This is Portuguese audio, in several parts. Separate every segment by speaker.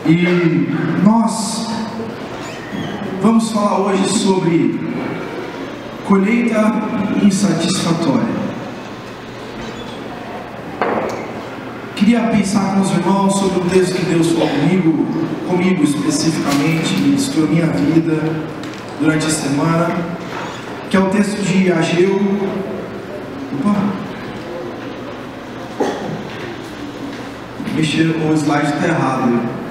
Speaker 1: E nós vamos falar hoje sobre colheita insatisfatória. Queria pensar com os irmãos sobre um texto que Deus falou comigo especificamente, ministrou minha vida durante a semana, que é o texto de Ageu. Mexer com o slide está errado.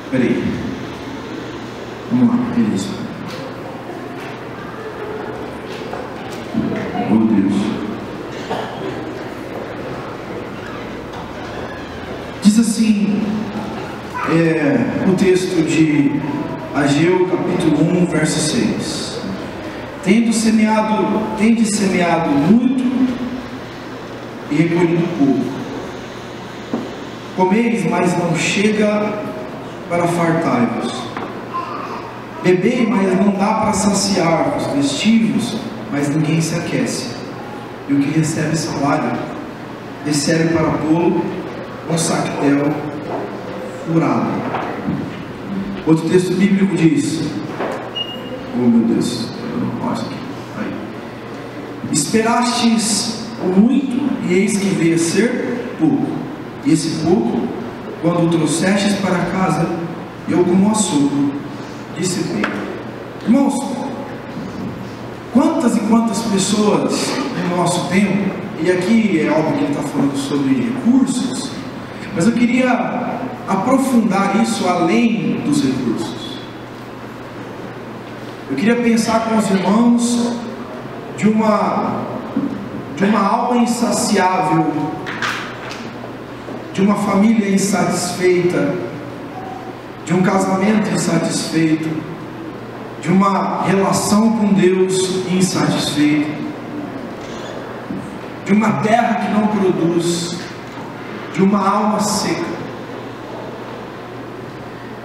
Speaker 1: Peraí. Vamos lá, beleza. Oh Deus. Diz assim, o texto de Ageu, capítulo 1, verso 6. Tendes semeado muito e recolhido pouco. Comeis, mas não chega para fartar-vos. Bebei, mas não dá para saciar-vos. Vestivos, mas ninguém se aquece. E o que recebe salário, recebe para pô-lo um sactel furado. Outro texto bíblico diz: oh meu Deus, esperastes o muito, e eis que veio a ser pouco. E esse pouco, quando o trouxestes para casa, eu como açougue dissipei. Irmãos, quantas e quantas pessoas no nosso tempo, e aqui é óbvio que ele está falando sobre recursos, mas eu queria aprofundar isso além dos recursos. Eu queria pensar com os irmãos de uma alma insaciável, de uma família insatisfeita, de um casamento insatisfeito, de uma relação com Deus insatisfeita, de uma terra que não produz, de uma alma seca.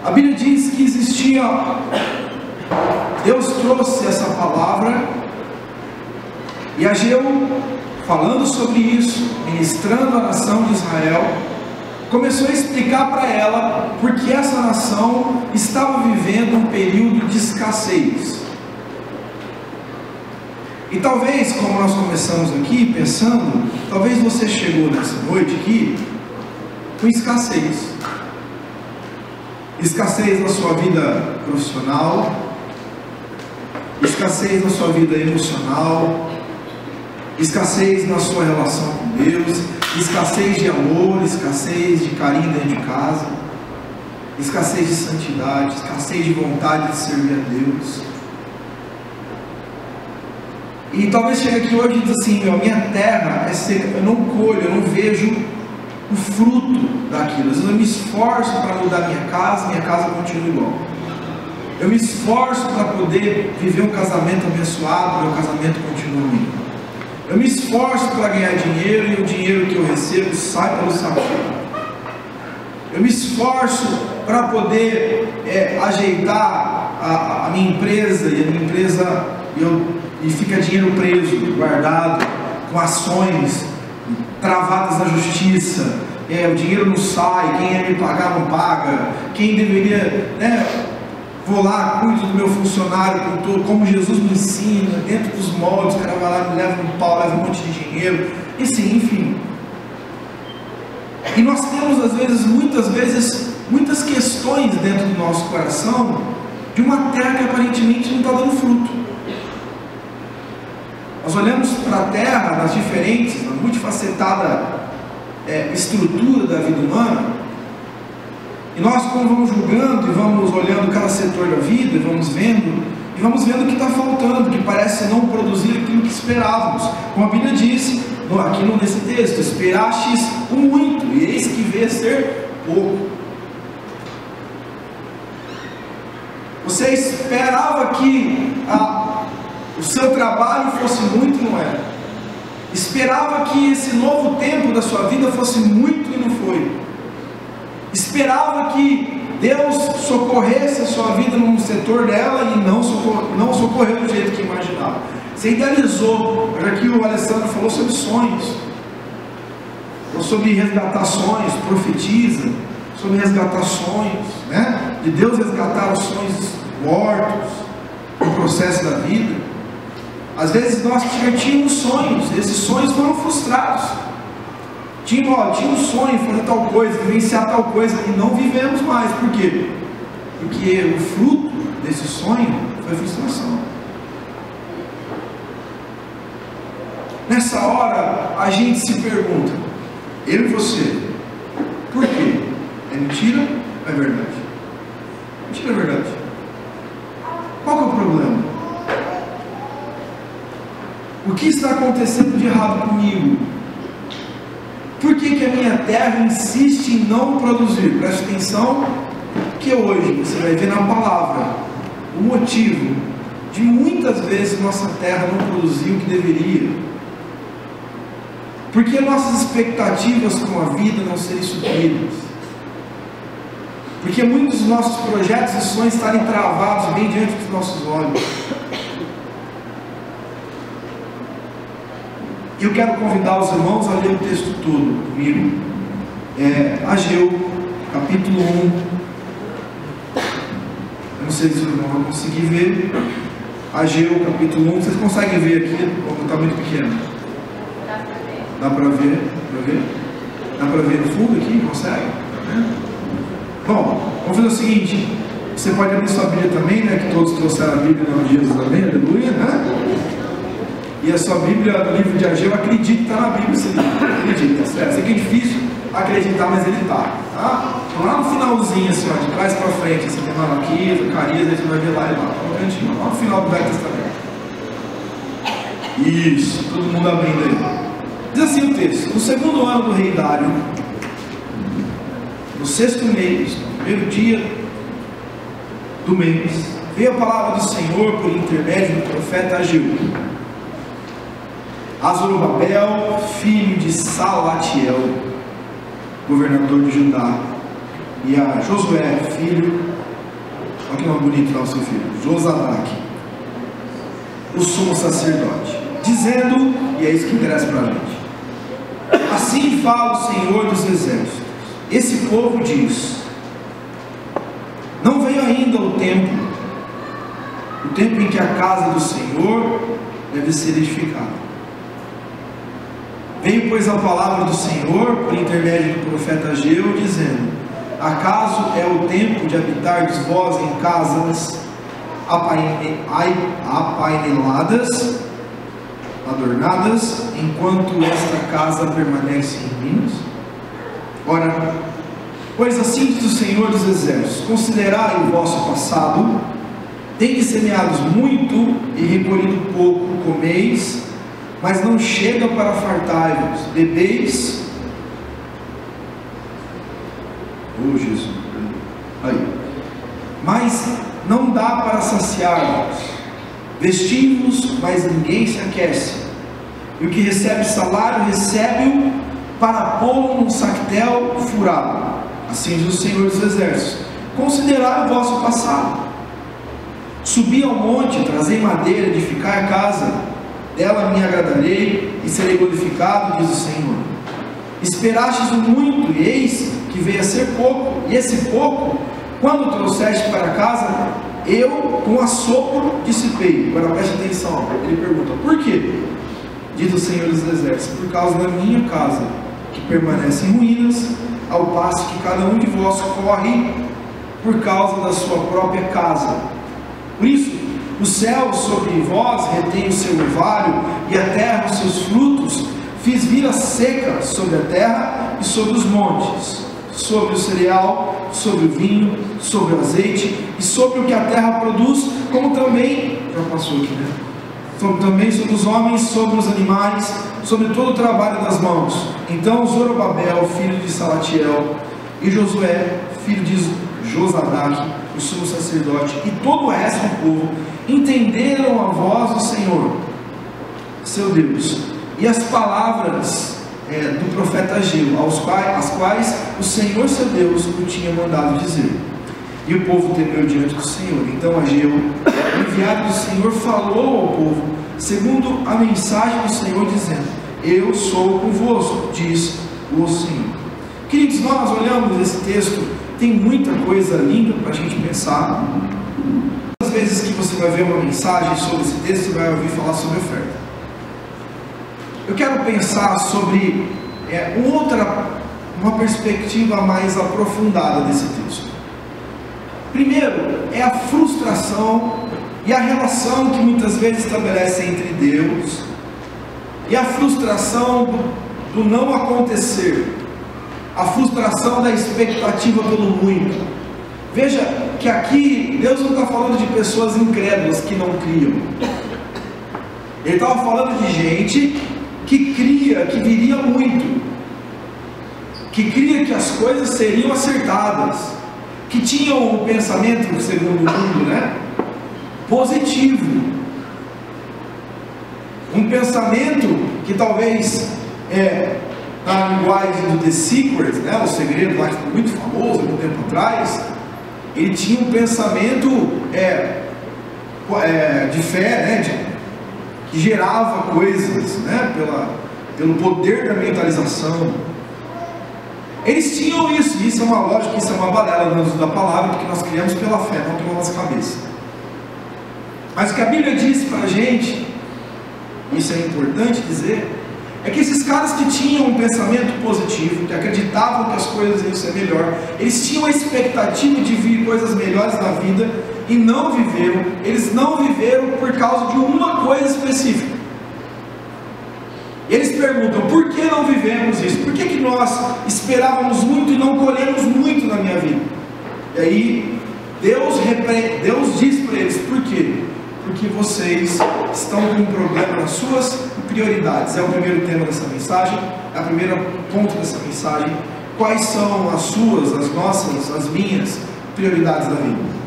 Speaker 1: A Bíblia diz que Deus trouxe essa palavra, e Ageu, falando sobre isso, ministrando a nação de Israel, começou a explicar para ela porque essa nação estava vivendo um período de escassez. E talvez, como nós começamos aqui pensando, talvez você chegou nessa noite aqui com escassez. Escassez na sua vida profissional, escassez na sua vida emocional, escassez na sua relação com Deus, escassez de amor, escassez de carinho dentro de casa, escassez de santidade, escassez de vontade de servir a Deus. E talvez chegue aqui hoje e diz assim: a minha terra é seca, eu não colho, eu não vejo o fruto daquilo. Às vezes eu me esforço para mudar minha casa continua igual. Eu me esforço para poder viver um casamento abençoado, meu casamento continua ruim. Eu me esforço para ganhar dinheiro e o dinheiro que eu recebo sai pelo saquinho. Eu me esforço para poder ajeitar a minha empresa, e a minha empresa e fica dinheiro preso, guardado, com ações travadas na justiça. O dinheiro não sai, quem ia me pagar não paga, quem deveria, vou lá, cuido do meu funcionário, como Jesus me ensina, dentro dos moldes, o cara vai lá, me leva um pau, leva um monte de dinheiro, e sim, enfim. E nós temos muitas vezes, muitas questões dentro do nosso coração, de uma terra que aparentemente não está dando fruto. Nós olhamos para a terra, nas diferentes, na multifacetada estrutura da vida humana, e nós, quando vamos julgando e vamos olhando cada setor da vida, e vamos vendo o que está faltando, que parece não produzir aquilo que esperávamos. Como a Bíblia disse, aqui nesse texto: esperastes o muito, e eis que veio a ser pouco. Você esperava que o seu trabalho fosse muito, não era? Esperava que esse novo tempo da sua vida fosse muito, e não foi. Esperava que Deus socorresse a sua vida num setor dela, e não socorreu do jeito que imaginava. Você idealizou. Já que o Alessandro falou sobre sonhos, sobre resgatar sonhos, profetiza sobre resgatar sonhos, né? De Deus resgatar os sonhos mortos no processo da vida. Às vezes nós tínhamos sonhos, esses sonhos foram frustrados. Tinha um sonho de fazer tal coisa, vivenciar tal coisa, e não vivemos mais. Por quê? Porque o fruto desse sonho foi frustração. Nessa hora a gente se pergunta, eu e você, por quê? É mentira ou é verdade? Mentira ou é verdade? Qual que é o problema? O que está acontecendo de errado comigo? Por que a minha terra insiste em não produzir? Preste atenção, que hoje você vai ver na palavra o motivo de muitas vezes nossa terra não produzir o que deveria. Porque nossas expectativas com a vida não serem supridas. Porque muitos dos nossos projetos e sonhos estarem travados bem diante dos nossos olhos. Eu quero convidar os irmãos a ler o texto todo comigo. Ageu, capítulo 1. Eu não sei se os irmãos vão conseguir ver. Ageu, capítulo 1. Vocês conseguem ver aqui? Está muito pequeno. Dá para ver? Dá para ver no fundo aqui? Consegue? Tá vendo? Bom, vamos fazer o seguinte. Você pode abrir sua Bíblia também, né? Que todos trouxeram a Bíblia no dia de Jesus, amém? Aleluia, né? E a sua Bíblia, no livro de Ageu, acredito que está na Bíblia esse livro. Acredita, certo? Sei que é difícil acreditar, mas ele está. Tá? Então, lá no finalzinho, assim, ó, de trás para frente, assim, tem Malaquias, Zacarias, a gente vai ver lá e lá. Tá no cantinho, lá no final do Velho Testamento. Isso, todo mundo abrindo aí. Diz assim o texto: no segundo ano do rei Dário, no 6º mês, no primeiro dia do mês, veio a palavra do Senhor por intermédio do profeta Ageu a Zorobabel, filho de Salatiel, governador de Judá, e a Josué, filho, olha que nome bonito lá o seu filho, Josadaque, o sumo sacerdote, dizendo, e é isso que interessa para a gente: assim fala o Senhor dos exércitos, esse povo diz, não veio ainda o tempo em que a casa do Senhor deve ser edificada. Veio, pois, a palavra do Senhor por intermédio do profeta Ageu, dizendo: acaso é o tempo de habitardes vós em casas apaineladas, adornadas, enquanto esta casa permanece em ruínas? Ora, pois assim diz o Senhor dos exércitos: considerai o vosso passado, tendes semeado muito e recolhido pouco, comeis, mas não chega para fartar-vos, bebeis, Jesus, aí, mas não dá para saciar-vos, vestimos, mas ninguém se aquece, e o que recebe salário, recebe-o para pô-lo num sactel furado. Assim diz o Senhor dos exércitos: considerai o vosso passado. Subi ao monte, trazei madeira, edificai a casa, dela me agradarei e serei glorificado, diz o Senhor. Esperastes o muito, e eis que veio a ser pouco, e esse pouco, quando trouxeste para casa, eu com assopro dissipei. Agora preste atenção, ele pergunta: por quê? Diz o Senhor dos exércitos: por causa da minha casa, que permanece em ruínas, ao passo que cada um de vós corre por causa da sua própria casa. Por isso, o céu sobre vós retém o seu orvalho, e a terra os seus frutos. Fiz vir a seca sobre a terra e sobre os montes, sobre o cereal, sobre o vinho, sobre o azeite, e sobre o que a terra produz, como também, já passou aqui, né? Também sobre os homens, sobre os animais, sobre todo o trabalho das mãos. Então Zorobabel, filho de Salatiel, e Josué, filho de Josadaque, o sumo sacerdote, e todo o resto do povo, entenderam a voz do Senhor, seu Deus, e as palavras do profeta Ageu, as quais o Senhor seu Deus o tinha mandado dizer. E o povo temeu diante do Senhor. Então Ageu, enviado do Senhor, falou ao povo segundo a mensagem do Senhor, dizendo: eu sou convosco, diz do Senhor. Queridos, nós olhamos esse texto, tem muita coisa linda para a gente pensar. Às vezes que você vai ver uma mensagem sobre esse texto, você vai ouvir falar sobre oferta. Eu quero pensar sobre uma perspectiva mais aprofundada desse texto. Primeiro, é a frustração e a relação que muitas vezes estabelece entre Deus e a frustração do não acontecer, a frustração da expectativa pelo muito. Veja que aqui Deus não está falando de pessoas incrédulas que não criam. Ele estava falando de gente que cria, que viria muito, que cria que as coisas seriam acertadas, que tinham um pensamento, segundo o mundo, positivo, um pensamento que talvez na linguagem do The Secret, o segredo lá que foi muito famoso há muito tempo atrás, ele tinha um pensamento de fé, que gerava coisas, pelo poder da mentalização. Eles tinham isso, e isso é uma lógica, isso é uma balela no uso da palavra, porque nós criamos pela fé, não pela nossa cabeça. Mas o que a Bíblia diz para a gente, isso é importante dizer, é que esses caras que tinham um pensamento positivo, que acreditavam que as coisas iam ser melhor, eles tinham a expectativa de vir coisas melhores na vida, e não viveram. Eles não viveram por causa de uma coisa específica. Eles perguntam: por que não vivemos isso? Por que nós esperávamos muito e não colhemos muito na minha vida? E aí Deus diz para eles: por quê? Porque vocês estão com um problema nas suas prioridades. É o primeiro tema dessa mensagem, é o primeiro ponto dessa mensagem. Quais são as suas, as nossas, as minhas prioridades da vida?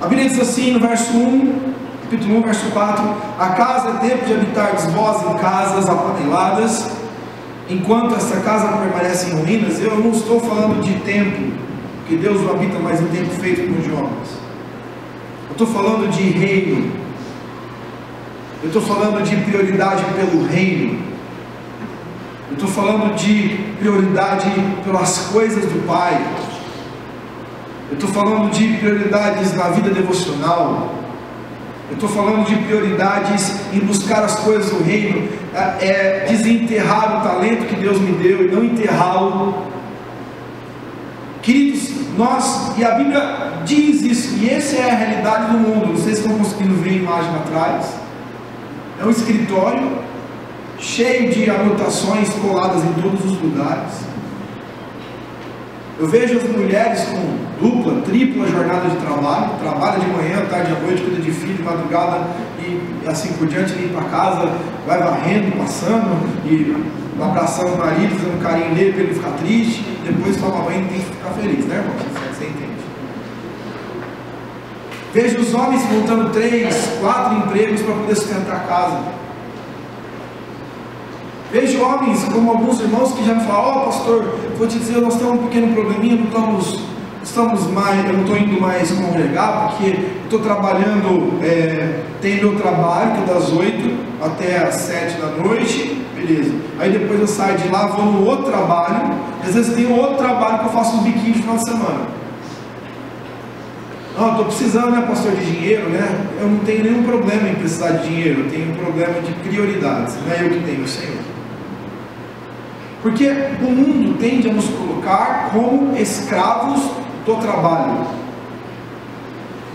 Speaker 1: A Bíblia diz assim no verso 1, capítulo 1, verso 4: a casa é tempo de habitardes vós em casas apaneladas, enquanto esta casa permanece em ruínas. Eu não estou falando de templo, porque Deus não habita mais em templo feito por de homens. Eu estou falando de reino. Eu estou falando de prioridade pelo reino. Eu estou falando de prioridade pelas coisas do Pai. Eu estou falando de prioridades na vida devocional. Eu estou falando de prioridades em buscar as coisas do reino, desenterrar o talento que Deus me deu e não enterrá-lo. Queridos, e a Bíblia diz isso, e essa é a realidade do mundo. Vocês estão conseguindo ver a imagem atrás? É um escritório cheio de anotações coladas em todos os lugares. Eu vejo as mulheres com dupla, tripla jornada de trabalho, trabalha de manhã, tarde à noite, cuida de filho, de madrugada e assim por diante, limpa a casa, vai varrendo, passando e abraçando o marido, fazendo carinho nele para ele ficar triste, depois toma banho e tem que ficar feliz, né, irmão? Você entende? Vejo os homens montando 3, 4 empregos para poder sustentar a casa. Vejo homens, como alguns irmãos que já me falam: pastor, vou te dizer, nós temos um pequeno probleminha, eu não estou indo mais congregar, porque estou trabalhando, tem meu trabalho, que é das 8 até as 7 da noite, beleza. Aí depois eu saio de lá, vou no outro trabalho, às vezes tem outro trabalho que eu faço uns biquinhos no final de semana. Não, estou precisando, pastor, de dinheiro, Eu não tenho nenhum problema em precisar de dinheiro, eu tenho um problema de prioridades, não é eu que tenho, o Senhor. Porque o mundo tende a nos colocar como escravos do trabalho.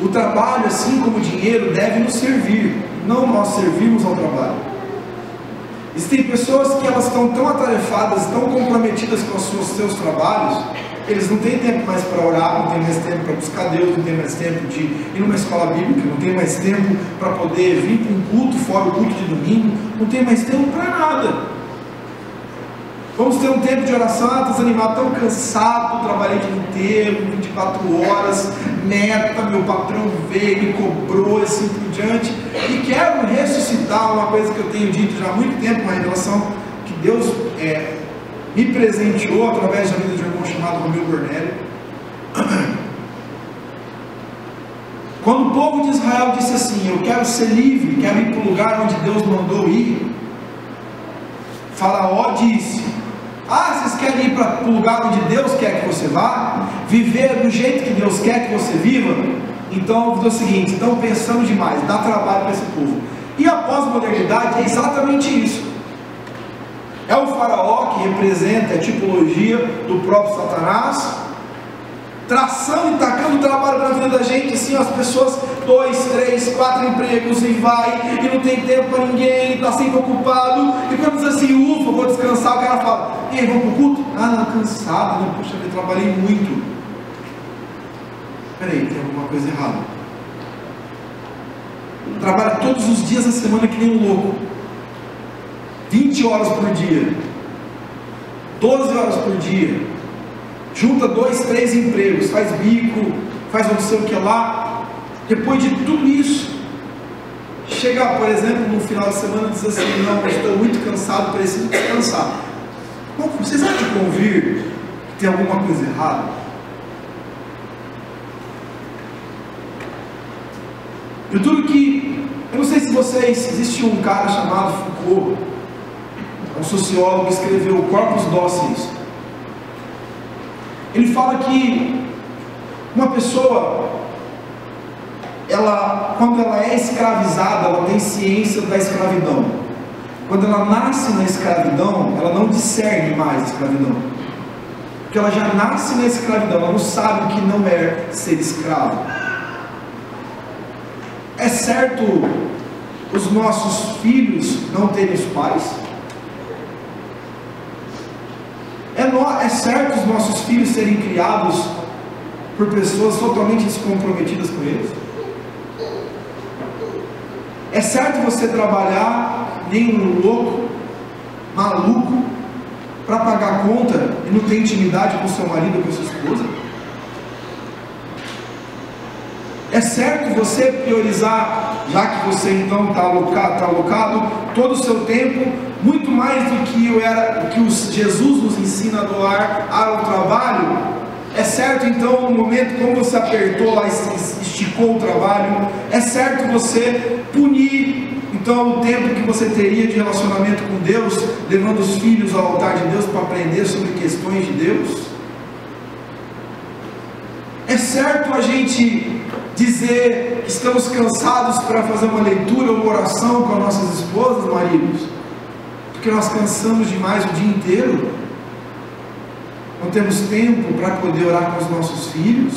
Speaker 1: O trabalho, assim como o dinheiro, deve nos servir, não nós servirmos ao trabalho. Existem pessoas que elas estão tão atarefadas, tão comprometidas com os seus trabalhos, eles não têm tempo mais para orar, não têm mais tempo para buscar Deus, não têm mais tempo de ir numa escola bíblica, não tem mais tempo para poder vir para um culto, fora o culto de domingo, não tem mais tempo para nada. Vamos ter um tempo de oração, estou desanimado, tão cansado, trabalhei o dia inteiro, 24 horas, meta, meu patrão veio, me cobrou, assim por diante, e quero ressuscitar uma coisa que eu tenho dito já há muito tempo, uma revelação que Deus me presenteou através da vida de um irmão chamado Romeu Cornélio. Quando o povo de Israel disse assim: eu quero ser livre, quero ir para o lugar onde Deus mandou ir, Faraó disse: Ah, vocês querem ir para o lugar onde Deus quer que você vá? Viver do jeito que Deus quer que você viva? Então, eu vou dizer o seguinte, estão pensando demais, dá trabalho para esse povo. E a pós-modernidade é exatamente isso. É o faraó que representa a tipologia do próprio Satanás, traçando e tacando trabalho na vida da gente, assim, as pessoas, 2, 3, 4 empregos e vai, e não tem tempo para ninguém, está sempre ocupado, e quando diz assim, ufa, vou descansar, o cara fala, e aí, vamos para o culto? Ah, não, cansado, né? Poxa, eu trabalhei muito. Peraí, tem alguma coisa errada. Trabalha todos os dias da semana que nem um louco, 20 horas por dia, 12 horas por dia, junta 2, 3 empregos, faz bico, faz não sei o que lá. Depois de tudo isso, chega, por exemplo, no final de semana e diz assim, não, eu estou muito cansado, preciso descansar. Bom, vocês acham de convir que tem alguma coisa errada? Eu tudo que, eu não sei se vocês, existe um cara chamado Foucault, um sociólogo que escreveu Corpos Dóceis. Ele fala que uma pessoa, quando ela é escravizada, ela tem ciência da escravidão. Quando ela nasce na escravidão, ela não discerne mais a escravidão, porque ela já nasce na escravidão, ela não sabe o que não é ser escravo. É certo os nossos filhos não terem os pais? É certo os nossos filhos serem criados por pessoas totalmente descomprometidas com eles? É certo você trabalhar nem um louco, maluco, para pagar a conta e não ter intimidade com seu marido ou com sua esposa? É certo você priorizar, já que você então está alocado todo o seu tempo, muito mais do que Jesus nos ensina a doar ao trabalho? É certo então, no momento como você apertou lá, esticou o trabalho, é certo você punir então o tempo que você teria de relacionamento com Deus, levando os filhos ao altar de Deus para aprender sobre questões de Deus? É certo a gente dizer que estamos cansados para fazer uma leitura ou uma oração com as nossas esposas, maridos, porque nós cansamos demais o dia inteiro, não temos tempo para poder orar com os nossos filhos,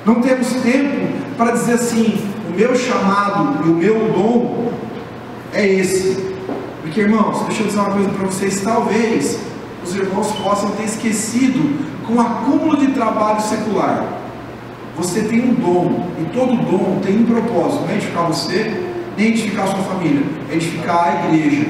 Speaker 1: não temos tempo para dizer assim, o meu chamado e o meu dom é esse. Porque, irmãos, deixa eu dizer uma coisa para vocês, talvez os irmãos possam ter esquecido com o acúmulo de trabalho secular. Você tem um dom, e todo dom tem um propósito, não é edificar você, nem edificar a sua família, é edificar a igreja.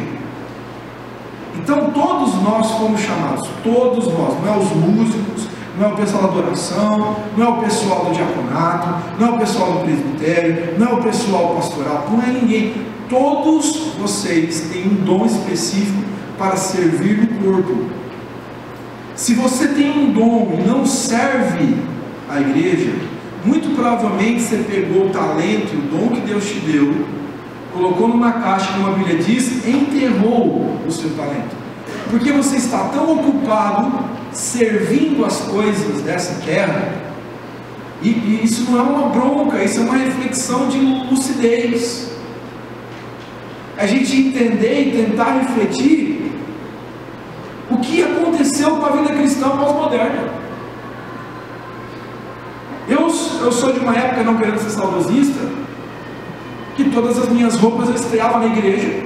Speaker 1: Então todos nós fomos chamados, todos nós, não é os músicos, não é o pessoal da adoração, não é o pessoal do diaconato, não é o pessoal do presbitério, não é o pessoal pastoral, não é ninguém. Todos vocês têm um dom específico para servir no corpo. Se você tem um dom e não serve a igreja, muito provavelmente você pegou o talento e o dom que Deus te deu, colocou numa caixa, como a Bíblia diz, enterrou o seu talento, porque você está tão ocupado servindo as coisas dessa terra, e isso não é uma bronca, isso é uma reflexão de lucidez, a gente entender e tentar refletir o que aconteceu com a vida cristã pós-moderna. Eu sou de uma época, não querendo ser saudosista, que todas as minhas roupas eu estreava na igreja.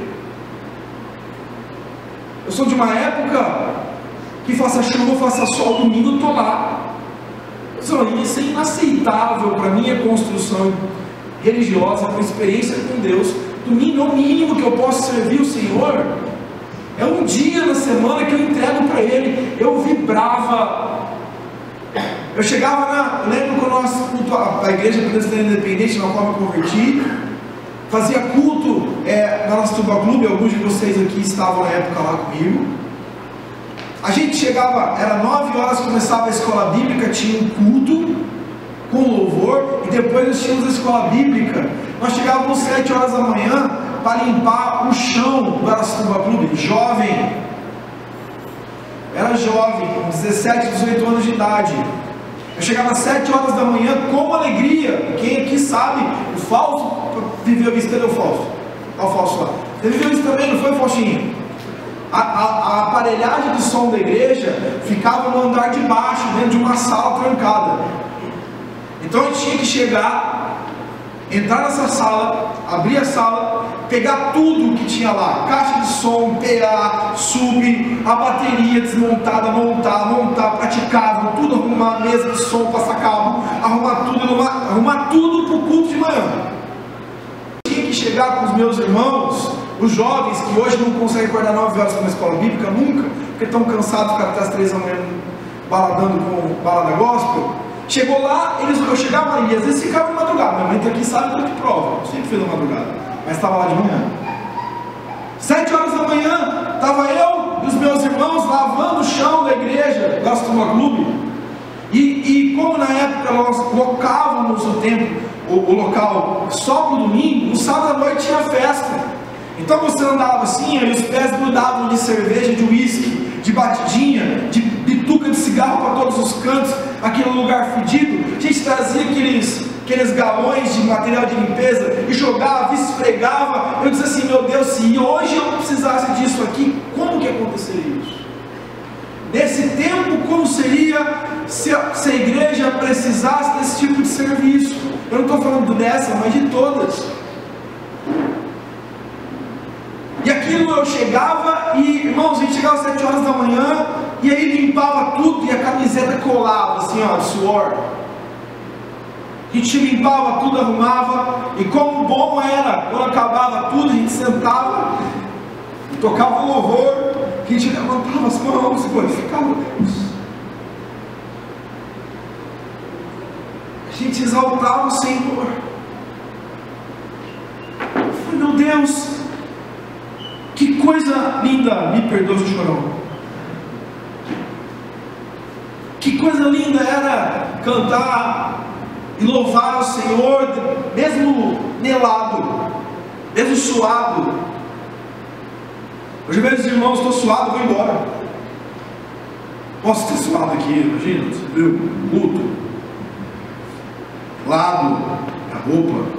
Speaker 1: Eu sou de uma época que faça chuva, faça sol, domingo eu estou lá. Isso é inaceitável para a minha construção religiosa, com experiência com Deus. Domingo é o mínimo que eu posso servir o Senhor. É um dia na semana que eu entrego para Ele. Eu vibrava. Eu chegava eu lembro quando a igreja presbiteriana independente, na qual eu me converti, fazia culto na nossa Tuba Clube, alguns de vocês aqui estavam na época lá comigo. A gente chegava, era 9 horas, começava a escola bíblica, tinha um culto com louvor, e depois nós tínhamos a escola bíblica. Nós chegávamos às 7 horas da manhã para limpar o chão do Tuba Clube, jovem, era jovem, com 17, 18 anos de idade. Eu chegava às 7 horas da manhã com alegria. Quem aqui sabe, o Fausto viveu isso. Cadê o Fausto? Olha o Fausto lá. Você viveu isso também, não foi, Faustinho? A aparelhagem de som da igreja ficava no andar de baixo, dentro de uma sala trancada. Então a gente tinha que chegar, entrar nessa sala, abrir a sala, pegar tudo que tinha lá, caixa de som, PA, sub, a bateria desmontada, montar, praticavam, tudo, arrumar, mesa de som, passar cabo, arrumar tudo para o culto de manhã. Tinha que chegar com os meus irmãos, os jovens que hoje não conseguem acordar 9 horas na escola bíblica, nunca, porque estão cansados de ficar até as 3 da manhã baladando com balada gospel. Chegou lá, eu chegava ali, às vezes ficava de madrugada. Minha mãe aqui sabe que eu te provo, eu sempre fui na madrugada, mas estava lá de manhã. 7 horas da manhã, estava eu e os meus irmãos lavando o chão da igreja, da Astuma Clube. E como na época nós locávamos o local só para o domingo, no sábado à noite tinha festa. Então você andava assim, e os pés grudavam de cerveja, de uísque, de batidinha, de bituca de cigarro para todos os cantos, aquele lugar fedido. A gente trazia aqueles galões de material de limpeza e jogava, esfregava. Eu dizia assim, meu Deus, se hoje eu precisasse disso aqui, como que aconteceria isso? Nesse tempo, como seria se a igreja precisasse desse tipo de serviço? Eu não estou falando dessa, mas de todas. E aquilo eu chegava e, irmãos, a gente chegava às 7 horas da manhã e aí limpava tudo e a camiseta colava assim, ó, de suor. A gente limpava tudo, arrumava, e como bom era, quando acabava tudo, a gente sentava, tocava o louvor, a gente levantava as mãos e glorificava Deus. A gente exaltava o Senhor. Eu falei, meu Deus, que coisa linda, me perdoe se chorão. Que coisa linda era cantar e louvar ao Senhor, mesmo melado, mesmo suado. Hoje meus irmãos, estou suado, vou embora. Posso ter suado aqui, imagina, você viu? Luto, lado, a roupa.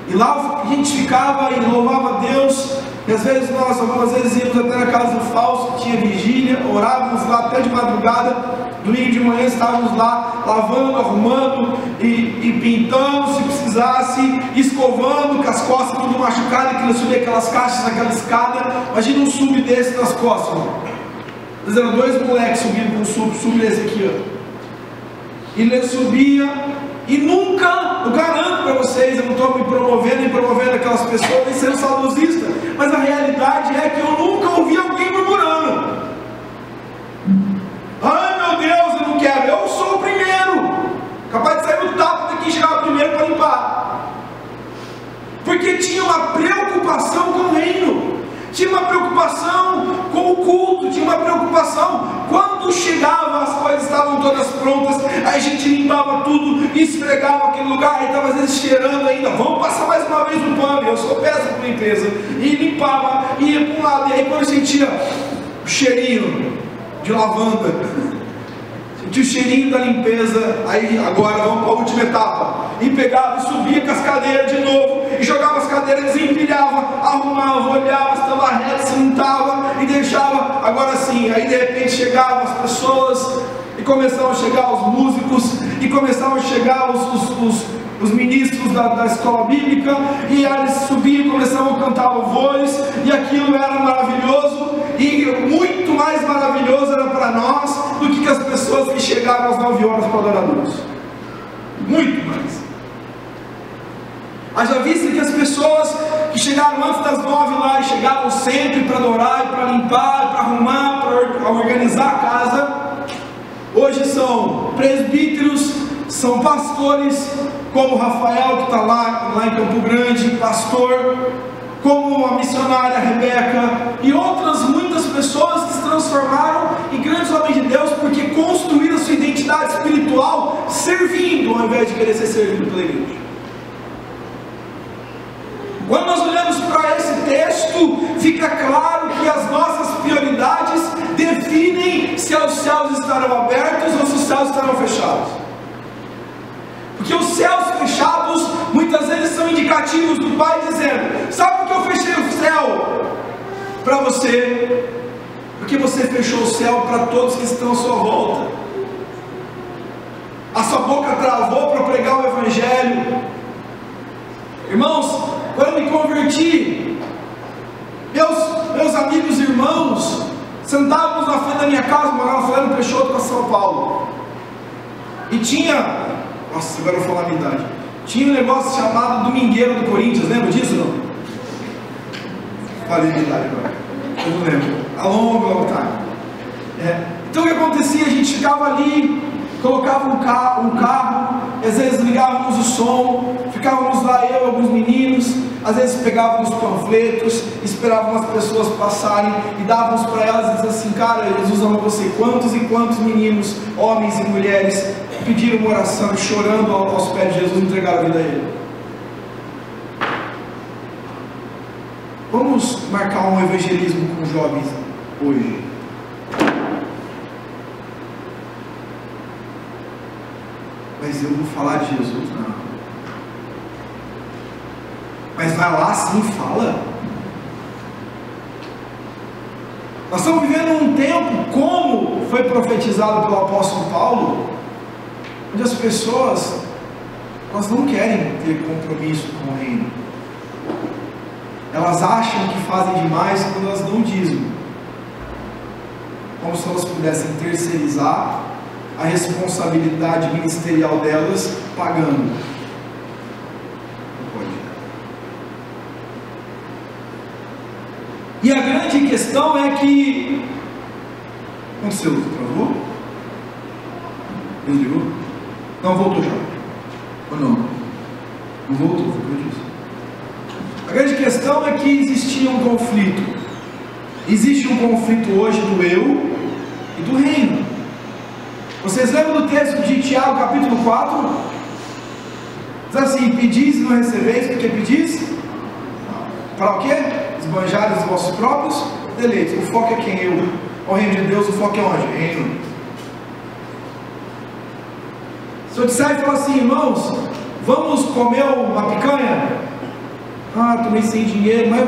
Speaker 1: E lá a gente ficava e louvava a Deus. E às vezes nós, algumas vezes íamos até na casa do Fausto, que tinha vigília, orávamos lá até de madrugada. Domingo de manhã estávamos lá lavando, arrumando e pintando se precisasse, escovando com as costas tudo machucado, que ele subia aquelas caixas naquela escada. Imagina um sub desse nas costas, irmão. Eram 2 moleques subindo com um sub desse aqui, ó. E ele subia, e nunca, eu garanto para vocês, eu não estou me promovendo e promovendo aquelas pessoas, nem sendo saudosista, mas a realidade é que eu nunca ouvi alguém murmurando. Ai meu Deus, eu não quero, eu sou o primeiro, capaz de sair no tapa de quem chegava primeiro para limpar, porque tinha uma preocupação com o reino, tinha uma preocupação com o culto, tinha uma preocupação. Quando chegava, as coisas estavam todas prontas, aí a gente limpava tudo, esfregava aquele lugar, aí estava às vezes cheirando ainda, vamos passar mais uma vez no pano, eu sou péssimo com limpeza, e limpava, ia para um lado, e aí quando eu sentia o cheirinho de lavanda, sentia o cheirinho da limpeza, aí agora vamos para a última etapa, e pegava e subia com as cadeiras de novo, e jogava as cadeiras, desempilhava, arrumava, olhava se estava reto, se não estava, e deixava, agora sim, aí de repente chegavam as pessoas, e começavam a chegar os músicos, e começavam a chegar os ministros da escola bíblica, e eles subiam e começavam a cantar louvores, e aquilo era maravilhoso, e muito mais maravilhoso era para nós, do que as pessoas que chegavam às 9 horas para adorar a Deus, muito mais. Haja vista que as pessoas que chegaram antes das 9 lá, e chegavam sempre para adorar, e para limpar, para arrumar, para organizar a casa, hoje são presbíteros, são pastores, como o Rafael que está lá em Campo Grande, pastor, como a missionária Rebeca, e outras muitas pessoas que se transformaram em grandes homens de Deus, porque construíram sua identidade espiritual servindo, ao invés de querer ser servido pela igreja. Quando nós olhamos para esse texto, fica claro que as nossas prioridades, se os céus estarão abertos ou se os céus estarão fechados. Porque os céus fechados muitas vezes são indicativos do Pai dizendo: sabe por que eu fechei o céu para você? Porque você fechou o céu para todos que estão à sua volta. A sua boca travou para pregar o Evangelho. Irmãos, quando eu me converti, meus amigos e irmãos sentávamos na frente da minha casa, morava na Floriano Peixoto para São Paulo, e tinha, nossa, agora eu vou falar a minha idade, tinha um negócio chamado Domingueiro do Corinthians, lembra disso não? Falei a minha idade agora, eu não lembro, a longo time. Então o que acontecia? A gente ficava ali, colocava um carro, às vezes ligávamos o som, ficávamos lá eu e alguns meninos, às vezes pegávamos panfletos, esperávamos as pessoas passarem e dávamos para elas e diziam assim: cara, Jesus ama você. Quantos e quantos meninos, homens e mulheres pediram uma oração, chorando aos pés de Jesus, entregaram a vida a Ele. Vamos marcar um evangelismo com jovens hoje. Mas eu vou falar de Jesus? Não. Mas vai lá sim, fala. Nós estamos vivendo um tempo, como foi profetizado pelo apóstolo Paulo, onde as pessoas, elas não querem ter compromisso com o reino. Elas acham que fazem demais quando elas não dizem. Como se elas pudessem terceirizar a responsabilidade ministerial delas pagando. Não pode. E a grande questão é que... aconteceu? Travou? Desligou? Não, voltou já. Ou não? Não voltou, foi o que eu disse. A grande questão é que existia um conflito. Existe um conflito hoje do eu e do reino. Vocês lembram do texto de Tiago, capítulo 4? Diz assim: pedis e não recebeis, porque pedis? Para o quê? Esbanjar os vossos próprios deleites. O foco é quem? Eu. O reino de Deus, o foco é onde? Reino. Se eu disser e falar assim: irmãos, vamos comer uma picanha? Ah, tomei sem dinheiro, mas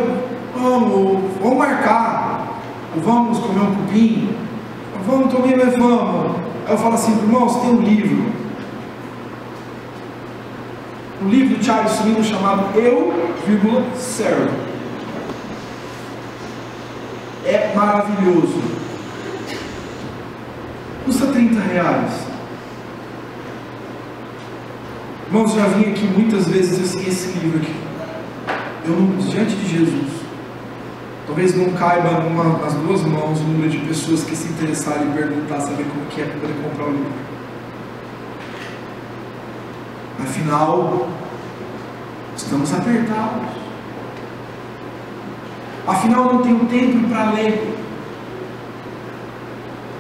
Speaker 1: vamos marcar. Ou vamos comer um cupim? Vamos comer, mas vamos. Aí eu falo assim: irmãos, tem um livro do Charles Swindoll chamado Eu, Servo. É maravilhoso. Custa R$30. Irmãos, já vim aqui muitas vezes assim, esse livro aqui. Eu não, diante de Jesus, talvez não caiba nas duas mãos o número de pessoas que se interessaram em perguntar, saber como que é para poder comprar o livro. Afinal, estamos apertados. Afinal, não tenho tempo para ler.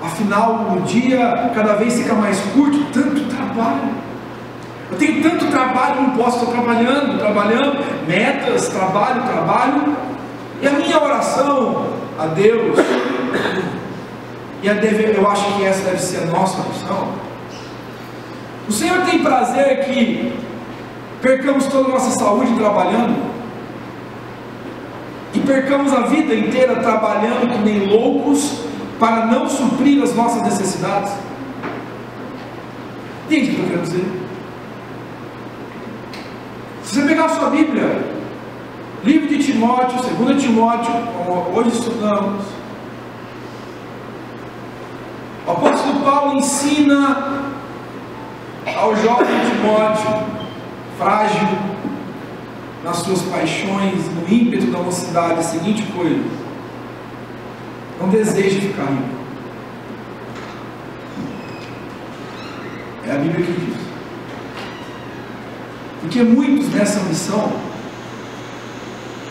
Speaker 1: Afinal, o dia cada vez fica mais curto, tanto trabalho. Eu tenho tanto trabalho, não posso estar trabalhando, metas, trabalho. E a minha oração a Deus, eu acho que essa deve ser a nossa oração. O Senhor tem prazer que percamos toda a nossa saúde trabalhando, e percamos a vida inteira trabalhando que nem loucos para não suprir as nossas necessidades? Entende o que eu quero dizer? Se você pegar a sua Bíblia, livro de Timóteo, 2 Timóteo, como hoje estudamos, o apóstolo Paulo ensina ao jovem Timóteo, frágil nas suas paixões, no ímpeto da mocidade, a seguinte coisa: não deseje ficar rico. É a Bíblia que diz. Porque muitos nessa missão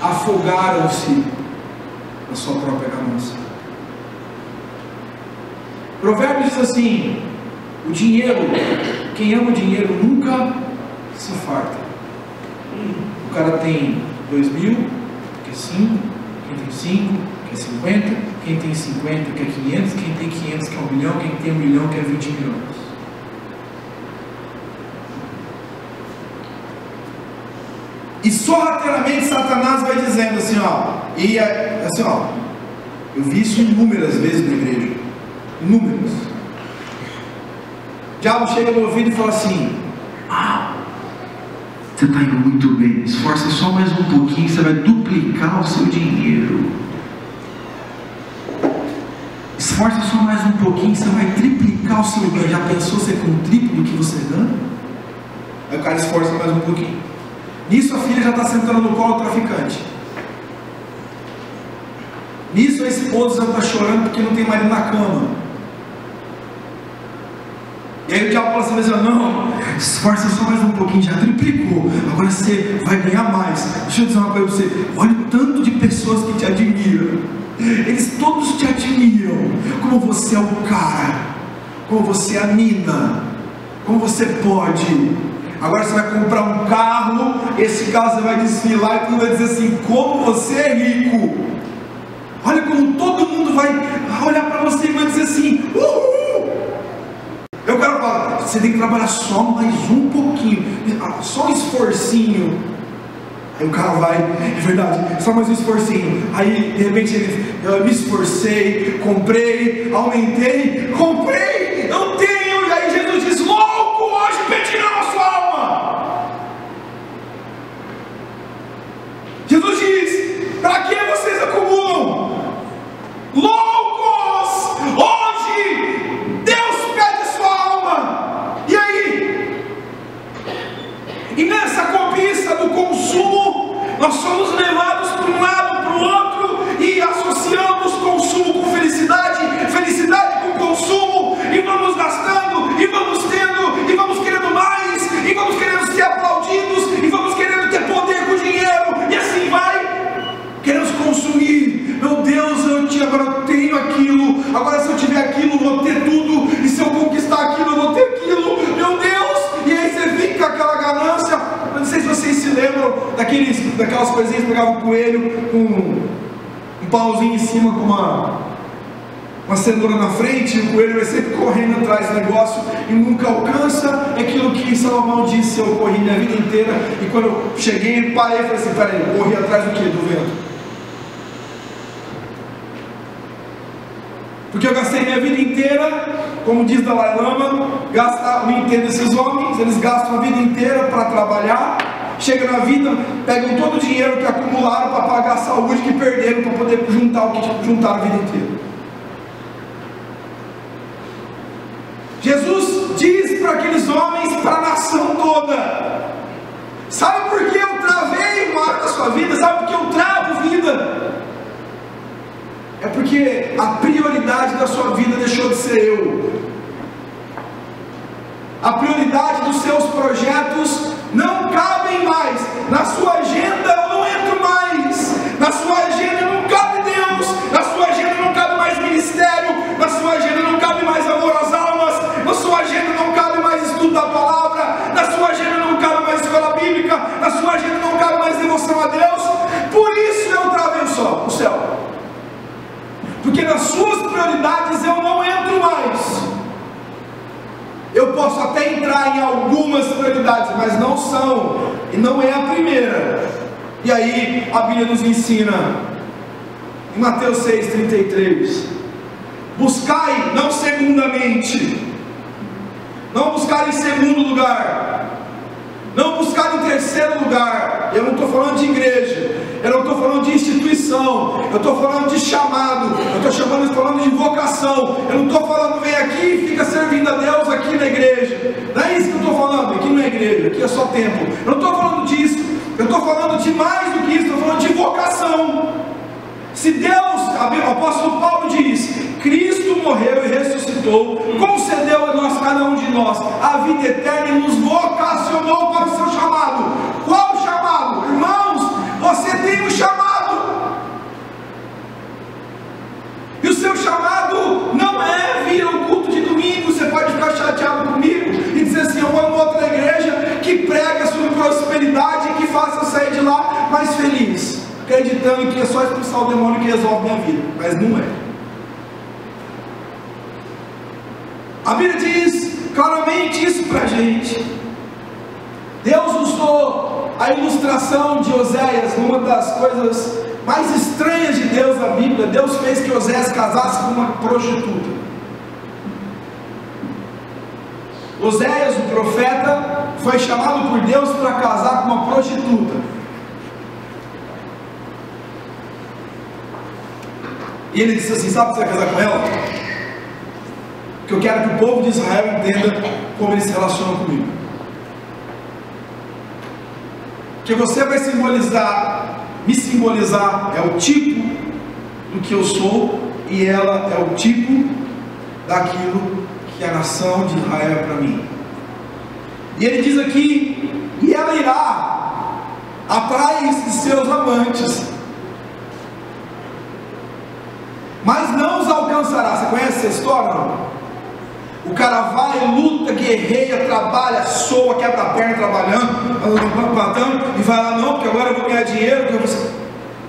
Speaker 1: afogaram-se na sua própria ganância. Provérbios diz assim: o dinheiro, quem ama o dinheiro nunca se farta. O cara tem 2.000, quer 5, quem tem 5, quer 50, quem tem 50 quer 500, quem tem 500 quer 1 milhão, quem tem 1 milhão quer 20 milhões. E sorrateiramente Satanás vai dizendo assim, eu vi isso inúmeras vezes na igreja, inúmeras. O diabo chega no ouvido e fala assim: você está indo muito bem, esforça só mais um pouquinho, você vai duplicar o seu dinheiro. Esforça só mais um pouquinho, você vai triplicar o seu ganho. Já pensou ser com o triplo do que você ganha? Aí o cara esforça mais um pouquinho. Nisso a filha já está sentando no colo do traficante. Nisso a esposa já está chorando porque não tem marido na cama. E aí o diabo fala assim: não, esforça só mais um pouquinho, já triplicou, agora você vai ganhar mais. Deixa eu dizer uma coisa para você: olha o tanto de pessoas que te admiram, eles todos te admiram, como você é o cara, como você é a mina, como você pode. Agora você vai comprar um carro, esse carro você vai desfilar e todo mundo vai dizer assim: como você é rico. Olha como todo mundo vai olhar para você e vai dizer assim: uhul. Eu quero falar, você tem que trabalhar só mais um pouquinho, só um esforcinho. Aí o cara vai, é verdade, só mais um esforcinho. Aí de repente eu me esforcei, comprei, aumentei, comprei, eu tenho. E aí Jesus diz: louco, hoje pedirão a sua alma. Jesus diz: para que vocês acumulam? Loucos, hoje Deus pede a sua alma. E aí? E nessa cobiça do consumo, nós somos levados para um lado, para o outro, e associamos consumo com felicidade, felicidade com consumo, e vamos gastando, e vamos tendo, e vamos querendo mais, e vamos querendo ser aplaudidos, e vamos querendo ter poder com dinheiro, e assim vai. Queremos consumir. Meu Deus, agora eu tenho aquilo, agora se eu tiver aquilo eu vou ter tudo, e se eu conquistar aquilo eu vou ter aquilo, meu Deus. E aí você fica com aquela ganância. Eu não sei se vocês se lembram daquelas coisinhas que pegavam um coelho com um pauzinho em cima com uma cenoura na frente, e o coelho vai sempre correndo atrás do negócio e nunca alcança. É aquilo que Salomão disse: eu corri minha vida inteira, e quando eu cheguei, parei e falei assim: peraí, eu corri atrás do que? Do vento. Porque eu gastei minha vida inteira, como diz Dalai Lama, não entendo esses homens, eles gastam a vida inteira para trabalhar, chegam na vida, pegam todo o dinheiro que acumularam para pagar a saúde que perderam, para poder juntar o que juntaram a vida inteira. Jesus diz para aqueles homens, para a nação toda: sabe por que eu travei uma hora da sua vida? Sabe por que eu travo vida? É porque a prioridade da sua vida deixou de ser eu. A prioridade dos seus projetos não cabem mais. Na sua agenda eu não entro mais. Na sua agenda não cabe Deus. Na sua agenda não cabe mais ministério. Na sua agenda não cabe mais amor às almas. Na sua agenda não cabe mais estudo da palavra. Na sua agenda não cabe mais escola bíblica. Na sua agenda não cabe mais devoção a Deus. Por isso eu travei o céu. Porque nas suas prioridades eu não entro mais. Eu posso até entrar em algumas prioridades, mas não são, e não é a primeira. E aí a Bíblia nos ensina, em Mateus 6,33: buscai não segundamente, não buscar em segundo lugar, não buscar em terceiro lugar. Eu não estou falando de igreja, eu não estou falando de instituição, eu estou falando de chamado, eu estou falando de vocação. Eu não estou falando vem aqui e fica servindo a Deus aqui na igreja. Não é isso que eu estou falando. Aqui não é igreja, aqui é só templo. Eu não estou falando disso, eu estou falando de mais do que isso, estou falando de vocação. Se Deus, o apóstolo Paulo diz, Cristo morreu e ressuscitou, concedeu a nós, cada um de nós, a vida eterna e nos vocacionou para o seu chamado. Qual o chamado? Irmãos, você tem um chamado, e o seu chamado não é vir ao culto de domingo. Você pode ficar chateado comigo e dizer assim: eu vou em outra igreja que prega sobre prosperidade e que faça eu sair de lá mais feliz, acreditando que é só expulsar o demônio que resolve minha vida. Mas não é. gente. Deus usou a ilustração de Oséias numa das coisas mais estranhas de Deus na Bíblia. Deus fez que Oséias casasse com uma prostituta. Oséias, o profeta, foi chamado por Deus para casar com uma prostituta. E ele disse assim: sabe que você vai casar com ela? Porque eu quero que o povo de Israel entenda como eles se relacionam comigo. Que você vai simbolizar, me simbolizar, é o tipo do que eu sou, e ela é o tipo daquilo que a nação de Israel é para mim. E ele diz aqui: e ela irá atrás de seus amantes, mas não os alcançará. Você conhece essa história? Não? O cara vai, luta, guerreia, trabalha, soa, quebra a perna trabalhando, matando, e vai lá: não, porque agora eu vou ganhar dinheiro.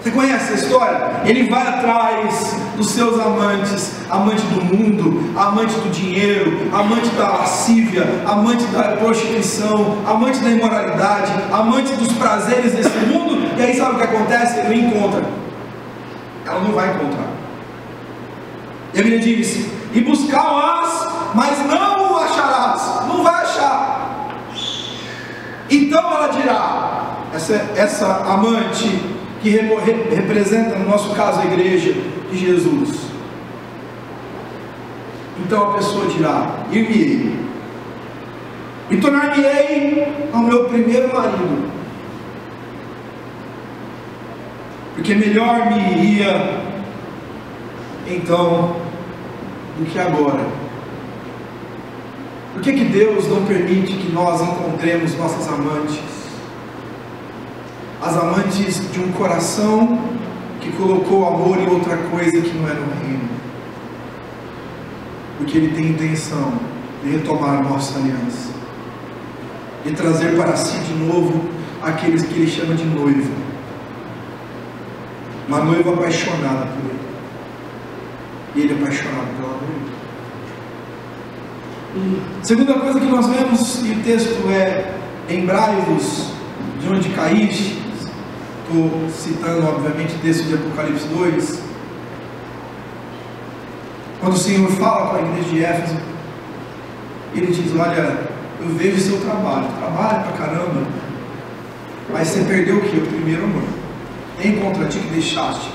Speaker 1: Você conhece essa história? Ele vai atrás dos seus amantes, amante do mundo, amante do dinheiro, amante da lascívia, amante da prostituição, amante da imoralidade, amante dos prazeres desse mundo. E aí sabe o que acontece? Ele encontra. Ela não vai encontrar. E a Bíblia diz: e buscar-as, mas não o acharás. Não vai achar. Então ela dirá, essa amante que representa, no nosso caso, a igreja de Jesus. Então a pessoa dirá: ir-me-ei e tornar-me-ei ao meu primeiro marido, porque melhor me iria então do que agora. Por que Deus não permite que nós encontremos nossas amantes? As amantes de um coração que colocou amor em outra coisa que não era o reino. Porque Ele tem intenção de retomar a nossa aliança, de trazer para si de novo aqueles que Ele chama de noiva, uma noiva apaixonada por Ele, e Ele é apaixonado pela noiva. Segunda coisa que nós vemos, e o texto é: lembrai-vos de onde caíste. Estou citando, obviamente, o texto de Apocalipse 2, quando o Senhor fala com a igreja de Éfeso, Ele diz: olha, eu vejo o seu trabalho pra caramba, mas você perdeu o que? O primeiro amor. Em contra ti que deixaste.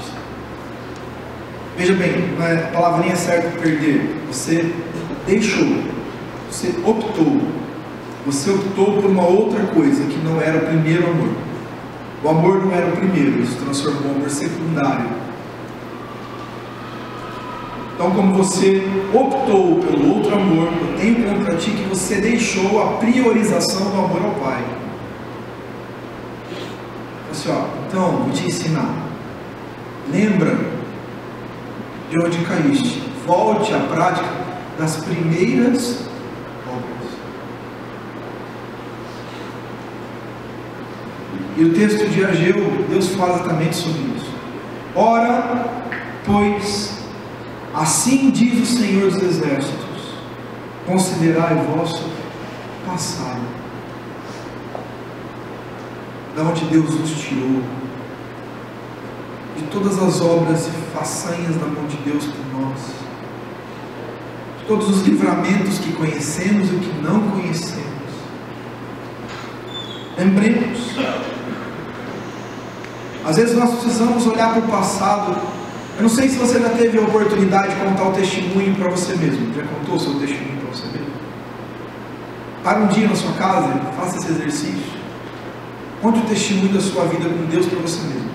Speaker 1: Veja bem, a palavra nem é certa perder. Você deixou, você optou por uma outra coisa que não era o primeiro amor. O amor não era o primeiro, ele se transformou em amor secundário. Então, como você optou pelo outro amor, eu tenho contra ti que você deixou a priorização do amor ao Pai. Assim, então, vou te ensinar. Lembra de onde caíste. Volte à prática das primeiras obras. E o texto de Ageu, Deus fala exatamente sobre isso. Ora, pois, assim diz o Senhor dos Exércitos: considerai o vosso passado, da onde Deus os tirou, de todas as obras e façanhas da mão de Deus por nós, de todos os livramentos que conhecemos e que não conhecemos. Lembremos. Às vezes nós precisamos olhar para o passado. Eu não sei se você já teve a oportunidade de contar o testemunho para você mesmo. Já contou o seu testemunho para você mesmo? Para um dia na sua casa, faça esse exercício. Conte o testemunho da sua vida com Deus para você mesmo.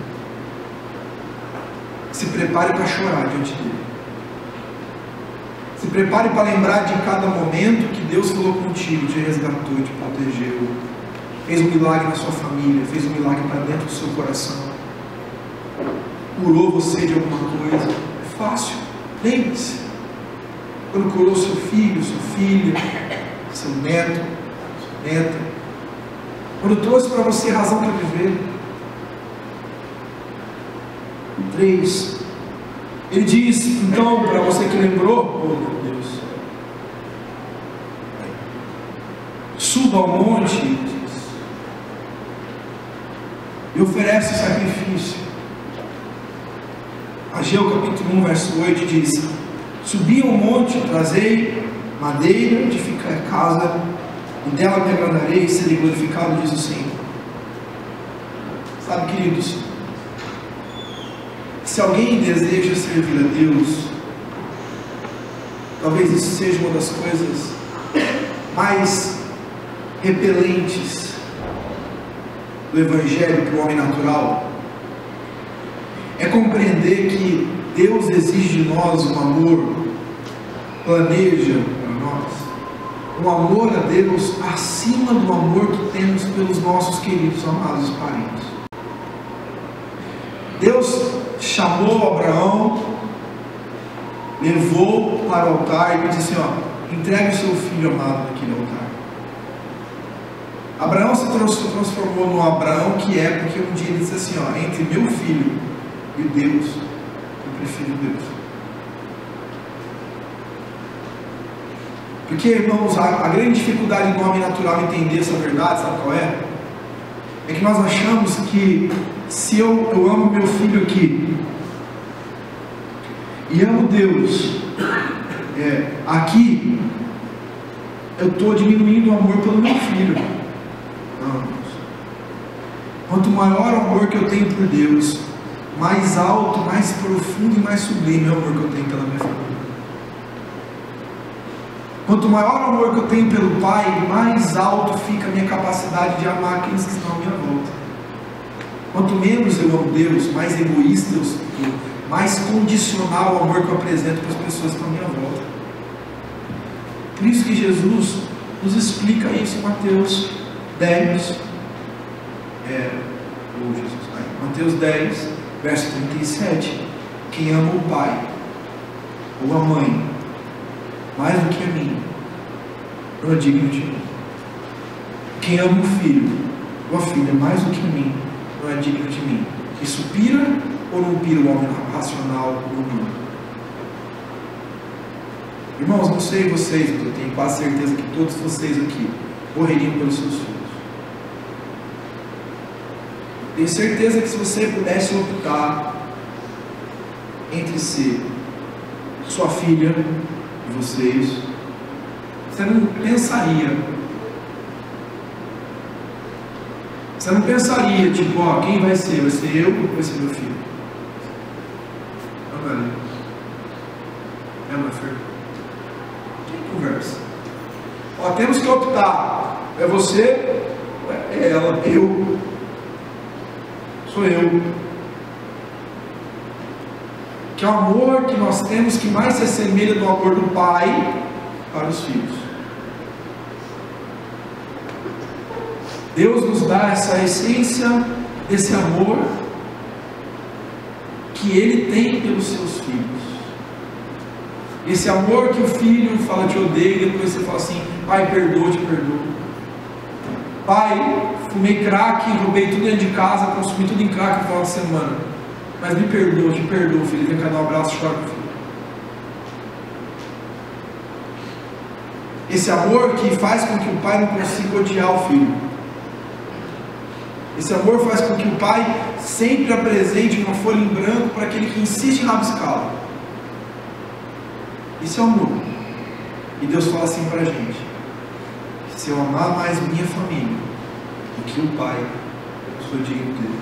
Speaker 1: Se prepare para chorar diante dele. Se prepare para lembrar de cada momento que Deus falou contigo, te resgatou, te protegeu, fez um milagre na sua família, fez um milagre para dentro do seu coração, curou você de alguma coisa. É fácil. Lembre-se, quando curou seu filho, sua filha, seu neto, sua neta, quando trouxe para você razão para viver. 3. Ele diz, então, para você que lembrou, oh meu Deus, suba ao monte e oferece o sacrifício. Ageu capítulo 1, verso 8 diz: subi ao monte, trazei madeira, edificai a casa, e dela me agradarei e serei glorificado, diz o Senhor. Sabe, queridos, se alguém deseja servir a Deus, talvez isso seja uma das coisas mais repelentes do Evangelho para o homem natural, é compreender que Deus exige de nós um amor, planeja para nós um amor a Deus acima do amor que temos pelos nossos queridos, amados parentes. Deus chamou Abraão, levou para o altar e disse assim: entregue o seu filho amado naquele altar. Abraão se transformou no Abraão que é, porque um dia ele disse assim: entre meu filho e Deus, eu prefiro Deus. Porque, irmãos, a grande dificuldade do homem natural entender essa verdade, sabe qual é? É que nós achamos que se eu amo meu filho aqui e amo Deus aqui, eu estou diminuindo o amor pelo meu filho. Não. Quanto maior o amor que eu tenho por Deus, mais alto, mais profundo e mais sublime é o amor que eu tenho pela minha família. Quanto maior o amor que eu tenho pelo Pai, mais alto fica a minha capacidade de amar aqueles que estão à minha volta. Quanto menos eu amo Deus, mais egoísta eu sou, mais condicional o amor que eu apresento para as pessoas que estão à minha volta. Por isso que Jesus nos explica isso em Mateus 10, Mateus 10, verso 37. Quem ama o pai ou a mãe mais do que a mim não é digno de mim. Quem ama o filho ou a filha mais do que a mim não é digno de mim. Isso pira ou não pira o homem racional ou humano? Irmãos, não sei vocês, mas eu tenho quase certeza que todos vocês aqui morreriam pelos seus filhos. Tenho certeza que se você pudesse optar entre ser sua filha e vocês, você não pensaria. Você não pensaria, tipo, quem vai ser? Vai ser eu ou vai ser meu filho? Não, velho. Minha filha. Quem conversa? Temos que optar. É você, é ela, eu. Sou eu. Que é o amor que nós temos que mais se assemelha do amor do pai para os filhos. Deus nos dá essa essência desse amor que Ele tem pelos seus filhos. Esse amor que o filho fala te odeia e depois você fala assim: pai, perdoa, te perdoo. Pai, fumei crack, roubei tudo dentro de casa, consumi tudo em crack no final de semana, mas me perdoa, te perdoo, filho. Vem cá dar um abraço, chora com o filho. Esse amor que faz com que o pai não consiga odiar o filho. Esse amor faz com que o pai sempre apresente uma folha em branco para aquele que insiste em rabiscá-lo. Isso é amor. E Deus fala assim para a gente: se eu amar mais minha família do que o pai, eu sou digno dele.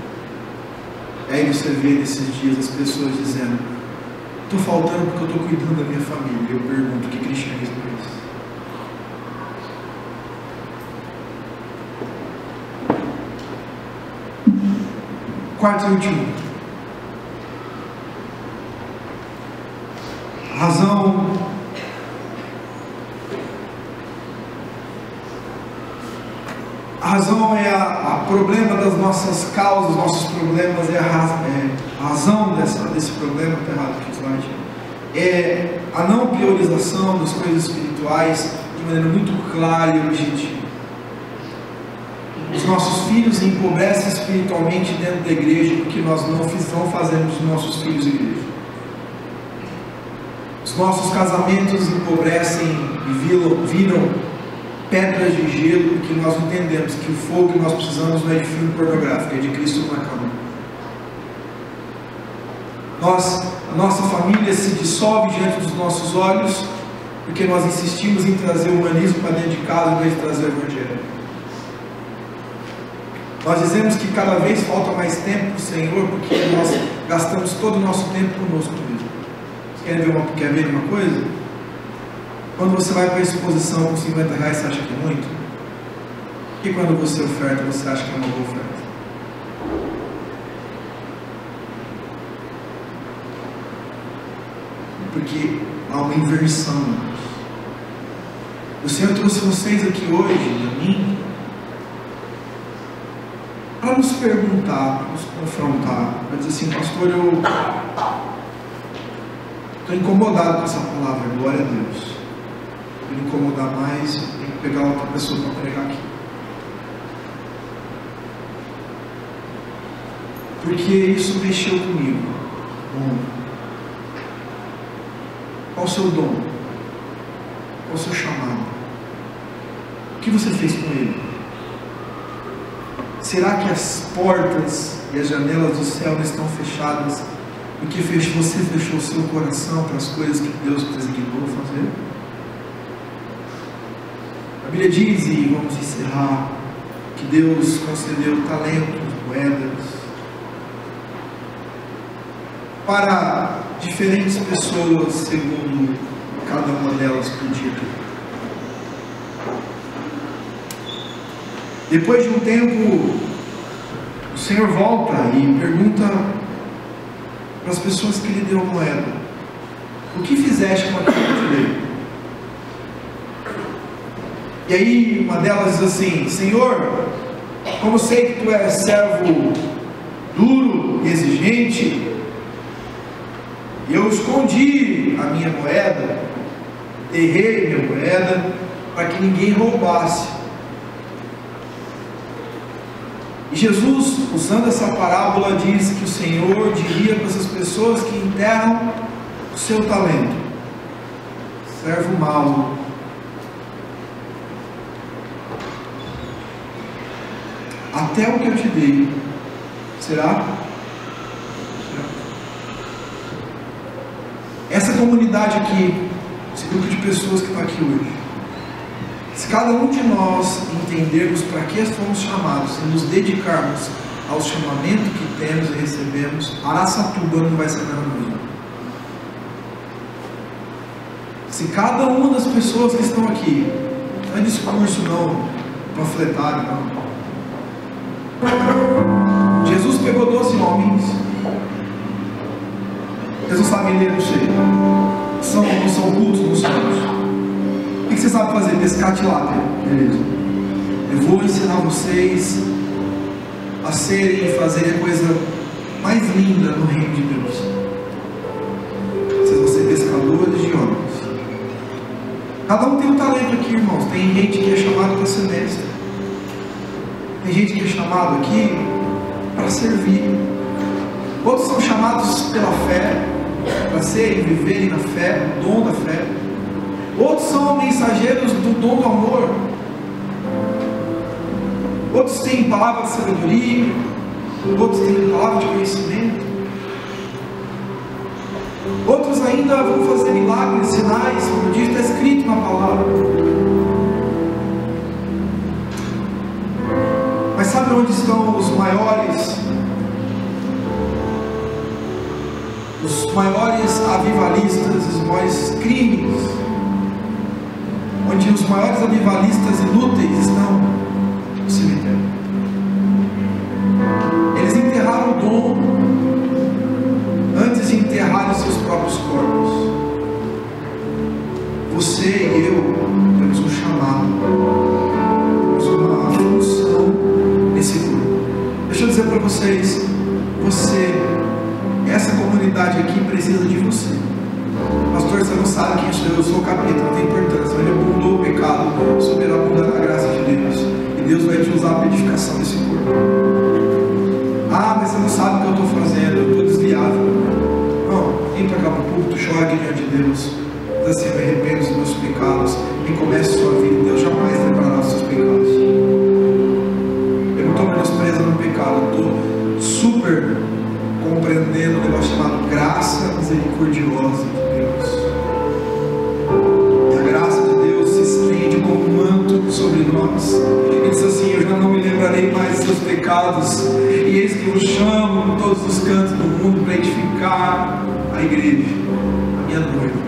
Speaker 1: Aí você vê nesses dias as pessoas dizendo: estou faltando porque eu estou cuidando da minha família. E eu pergunto: que cristianismo é esse? Quarto e último, a razão é a problema das nossas causas, nossos problemas, é a razão desse problema, está errado aqui, slide, é a não priorização das coisas espirituais de maneira muito clara e objetiva. Os nossos filhos empobrecem espiritualmente dentro da igreja porque nós não fazemos os nossos filhos igreja. Os nossos casamentos empobrecem e viram pedras de gelo, porque nós entendemos que o fogo que nós precisamos não é de filme pornográfico, é de Cristo na cama. A nossa família se dissolve diante dos nossos olhos, porque nós insistimos em trazer o humanismo para dentro de casa em vez de trazer o Evangelho. Nós dizemos que cada vez falta mais tempo para o Senhor, porque nós gastamos todo o nosso tempo conosco mesmo. Você quer ver uma coisa? Quando você vai para a exposição com 50 reais, você acha que é muito? E quando você oferta, você acha que é uma boa oferta? Porque há uma inversão. O Senhor trouxe vocês aqui hoje, a mim, para nos perguntar, para nos confrontar, para dizer assim: pastor, eu estou incomodado com essa palavra, glória a Deus. Se me incomodar mais, eu tenho que pegar outra pessoa para pregar aqui. Porque isso mexeu comigo. Bom, qual o seu dom? Qual o seu chamado? O que você fez com ele? Será que as portas e as janelas do céu não estão fechadas porque você fechou o seu coração para as coisas que Deus designou fazer? A Bíblia diz, e vamos encerrar, que Deus concedeu talentos, moedas para diferentes pessoas, segundo cada uma delas podia ter. Depois de um tempo, o Senhor volta e pergunta para as pessoas que lhe deu a moeda: o que fizeste com aquilo que eu te dei? E aí uma delas diz assim: Senhor, como sei que tu és servo duro e exigente, eu escondi a minha moeda, enterrei minha moeda, para que ninguém roubasse. E Jesus, usando essa parábola, diz que o Senhor diria para essas pessoas que enterram o seu talento: servo mau, até o que eu te dei, será? Essa comunidade aqui, esse grupo de pessoas que está aqui hoje, se cada um de nós entendermos para que fomos chamados e nos dedicarmos ao chamamento que temos e recebemos, Araçatuba não vai ser a mesma. Se cada uma das pessoas que estão aqui, não é discurso não, panfletário não. Jesus pegou 12 homens. Vocês não sabem ler, não sei. Não são cultos, não são. O que você sabe fazer? Pescar tilápia. Beleza. Eu vou ensinar vocês a serem e fazer a coisa mais linda no reino de Deus. Vocês vão ser pescadores de homens. Cada um tem um talento aqui, irmãos. Tem gente que é chamado para ser mestre. Tem gente que é chamado aqui para servir. Outros são chamados pela fé, para serem, viverem na fé, o dom da fé. Outros são mensageiros do dom do amor. Outros têm palavra de sabedoria. Outros têm palavra de conhecimento. Outros ainda vão fazer milagres, sinais, como diz, está escrito na palavra. Mas sabe onde estão os maiores avivalistas, os maiores crimes? Onde os maiores avivalistas inúteis estão? No cemitério. Eles enterraram o dom antes de enterrarem seus próprios corpos. Você e eu temos um chamado, temos uma função nesse grupo. Deixa eu dizer para vocês, essa comunidade aqui precisa de você. Pastor, você não sabe quem sou eu sou o capeta, não tem importância. Ele abundou o pecado, sobreabundando a graça de Deus. E Deus vai te usar para a edificação desse corpo. Ah, mas você não sabe o que eu estou fazendo, eu estou desviado. Não, vem para cá para o púlpito, chora aqui diante de Deus. Diz assim: eu me arrependo dos meus pecados. E comece a sua vida. Deus jamais levará e diz assim: eu já não me lembrarei mais dos seus pecados, e eis que eu chamo em todos os cantos do mundo para edificar a igreja, a minha noiva.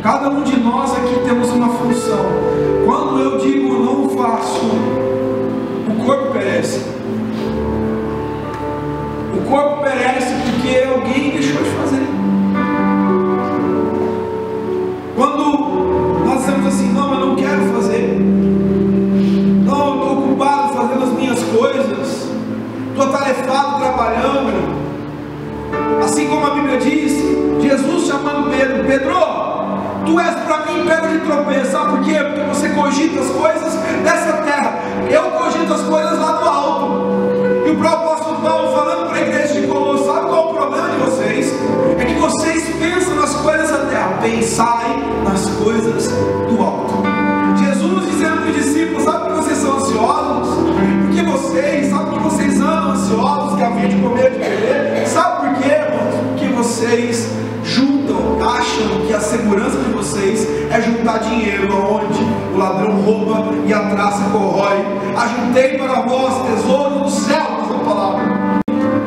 Speaker 1: Cada um de nós aqui temos uma função. Quando eu digo não faço, o corpo perece. O corpo perece porque alguém deixou de fazer. Quando nós dizemos assim: não, eu não quero fazer, não, eu estou ocupado fazendo as minhas coisas, estou atarefado trabalhando, assim como a Bíblia diz, Jesus chamando Pedro: Pedro, tu és para mim pedra de tropeço. Sabe por quê? Porque você cogita as coisas dessa terra, eu cogito as coisas lá do alto. E o próprio apóstolo Paulo falando para a igreja de Colossos: sabe qual é o problema de vocês? É que vocês pensam nas coisas da terra, pensai nas coisas do alto. Jesus dizendo para os discípulos: sabe que vocês são ansiosos? Porque vocês, sabe que vocês andam ansiosos, que havia de comer, de beber? Sabe por quê, irmãos? Porque vocês juntam, acham que a segurança de vocês é juntar dinheiro aonde o ladrão rouba e a traça corrói. Ajuntei para vós tesouro no céu, diz a palavra.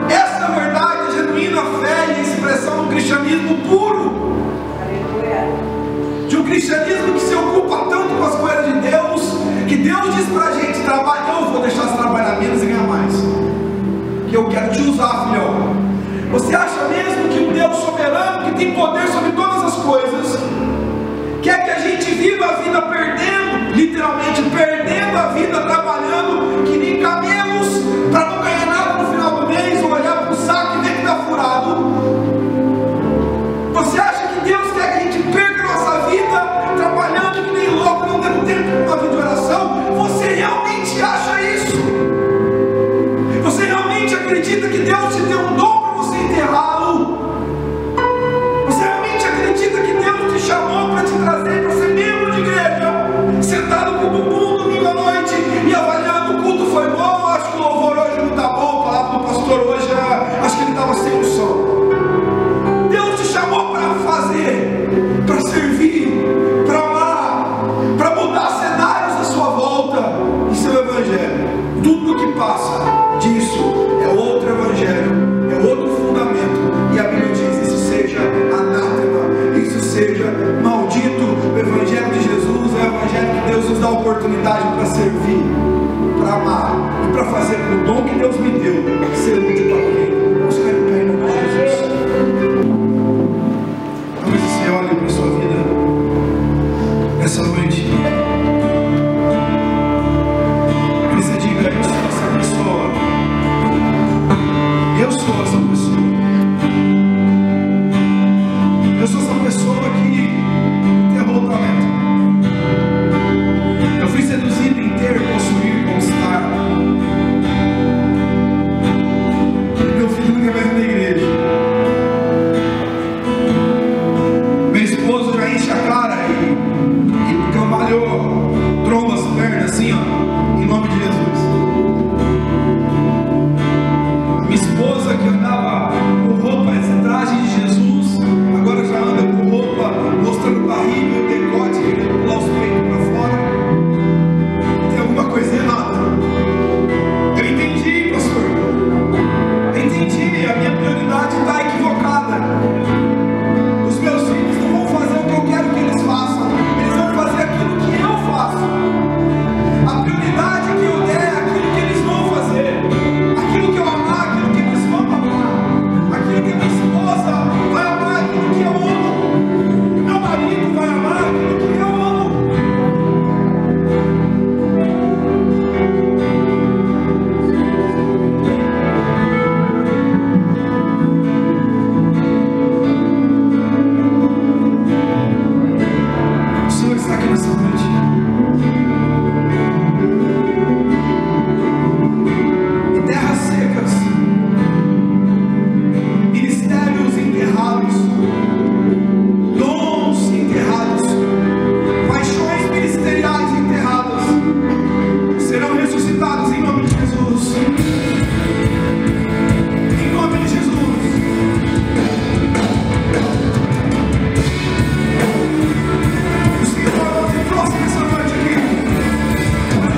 Speaker 1: Essa é a verdade, a genuína fé e a expressão do cristianismo puro, de um cristianismo que se ocupa tanto com as coisas de Deus, que Deus diz para a gente: trabalha, eu vou deixar você trabalhar menos e ganhar mais, que eu quero te usar, filhão. Você acha mesmo que um Deus soberano, que tem poder sobre todas as coisas, quer que a gente viva a vida perdendo, literalmente perdendo a vida trabalhando que nem camelos, para não ganhar nada no final do mês, ou olhar para o saco e ver que está furado? Você acha que Deus quer que a gente perca a nossa vida trabalhando que nem louco, não tendo tempo para uma vida de oração? Você realmente acha isso? Você realmente acredita que Deus te deu um dom para você enterrá-lo? Você realmente acredita que Deus te chamou para te trazer para ser membro de igreja, sentado com o bumbum domingo à noite e avaliando: o culto foi bom, acho que o louvor hoje não está bom, a palavra do pastor hoje, acho que ele estava sem unção. Deus te chamou para fazer, para servir, para amar, para mudar cenários à sua volta. Isso é o Evangelho. Tudo que passa disso é outro Evangelho, é outro fundamento. E a Bíblia diz: isso seja anátema, isso seja maldito. O Evangelho de Jesus é o Evangelho que Deus nos dá a oportunidade para servir, para amar e para fazer com o dom que Deus me deu ser útil para alguém. Vamos ficar em pé em nome de Jesus. Talvez você olhe para a sua vida nessa noite e você diga: eu sou essa pessoa, eu sou essa pessoa, eu sou essa pessoa que enterrou o talento. Eu fui seduzido em ter, possuir, conquistar. Meu filho nunca mais na igreja. Meu esposo já enche a cara e cambalhou, tromba as pernas assim, ó, em nome de Jesus. Minha esposa que andava com roupas e traje de Jesus, agora já anda com roupa mostrando barriga, o decote, querendo pular os peitos para fora. Tem alguma coisa errada. Eu entendi, pastor. Eu entendi, a minha prioridade está equivocada. Os meus filhos não vão fazer o que eu quero que eles façam, eles vão fazer aquilo que eu faço. A prioridade que eu der é aquilo que eles vão fazer, aquilo que eu amar, aquilo que eles vão amar, aquilo que a minha esposa vai amar, aquilo que eu amo, meu marido vai amar aquilo que eu amo. O Senhor está aqui nessa noite. Em terras secas, ministérios enterrados, dons enterrados, paixões ministeriais enterradas, serão ressuscitados em nome de Jesus. Em nome de Jesus. O Senhor nos trouxe nessa noite aqui para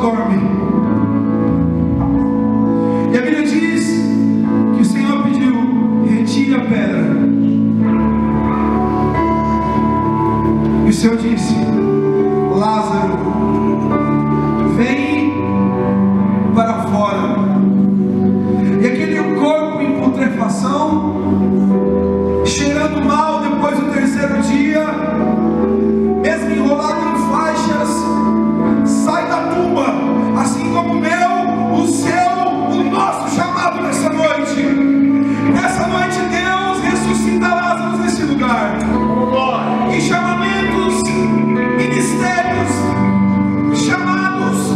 Speaker 1: dorme. E a Bíblia diz que o Senhor pediu: retire a pedra. E o Senhor disse: Lázaro, vem para fora. E aquele corpo em putrefação, cheirando mal depois do terceiro dia, mesmo enrolado em faixas, sai da tumba, assim como o meu, o seu, o nosso chamado nessa noite. Nessa noite Deus ressuscita Lázaro nesse lugar. E chamamentos, ministérios, chamados,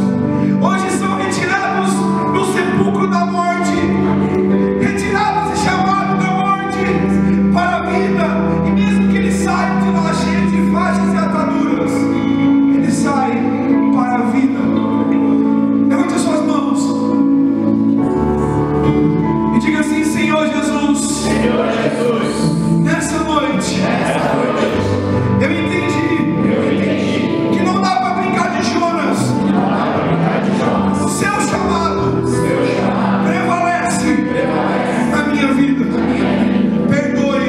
Speaker 1: hoje são retirados do sepulcro da morte, retirados e chamados da morte para a vida. E mesmo que ele saia de lá cheio de faixas e ataduras, ele sai para a vida. Levante as suas mãos e diga assim: Senhor Jesus, Senhor Jesus, nessa noite eu entendi que não dá para brincar de Jonas. O seu chamado prevalece na minha vida. Perdoe